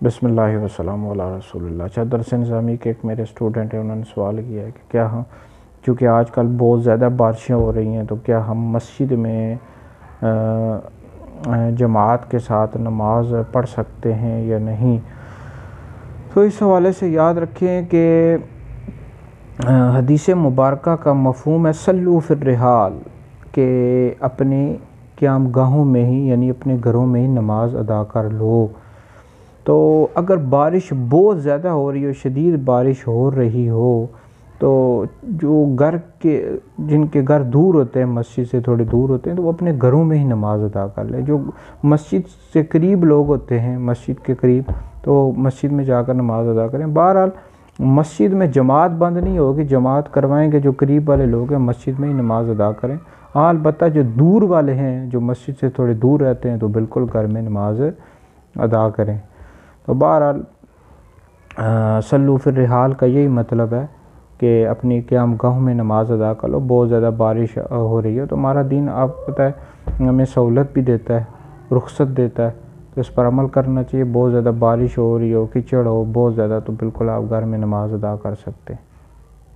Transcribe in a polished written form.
बिस्मिल्लाहि वस्सलामु अला रसूलिल्लाह। अच्छा, दरस निज़ामी के एक मेरे स्टूडेंट हैं, उन्होंने सवाल किया है कि क्या हम, चूँकि आजकल बहुत ज़्यादा बारिशें हो रही हैं, तो क्या हम मस्जिद में जमात के साथ नमाज पढ़ सकते हैं या नहीं। तो इस हवाले से याद रखें कि हदीस मुबारका का मफ़हूम है सल्लू फिर रिहाल, के अपने क़याम गाहों में ही यानी अपने घरों में ही नमाज अदा कर लो। तो अगर बारिश बहुत ज़्यादा हो रही हो, शदीद बारिश हो रही हो, तो जो घर के जिनके घर दूर होते हैं, मस्जिद से थोड़े दूर होते हैं, तो वो अपने घरों में ही नमाज अदा कर लें। जो मस्जिद से करीब लोग होते हैं, मस्जिद के करीब, तो मस्जिद में जाकर नमाज अदा करें। बहरहाल मस्जिद में जमात बंद नहीं होगी, जमात करवाएंगे, जो करीब वाले लोग हैं मस्जिद में ही नमाज अदा करें। हाँ, अलबत्ता जो दूर वाले हैं, जो मस्जिद से थोड़े दूर रहते हैं, तो बिल्कुल घर में नमाज अदा करें। तो बहरहाल सल्लू फिर रिहाल का यही मतलब है कि अपनी क़याम गाहों में नमाज अदा कर लो। बहुत ज़्यादा बारिश हो रही है तो हमारा दीन, आप पता है, हमें सहूलत भी देता है, रुख्सत देता है, तो इस पर अमल करना चाहिए। बहुत ज़्यादा बारिश हो रही हो, कीचड़ हो बहुत ज़्यादा, तो बिल्कुल आप घर में नमाज अदा कर सकते हैं।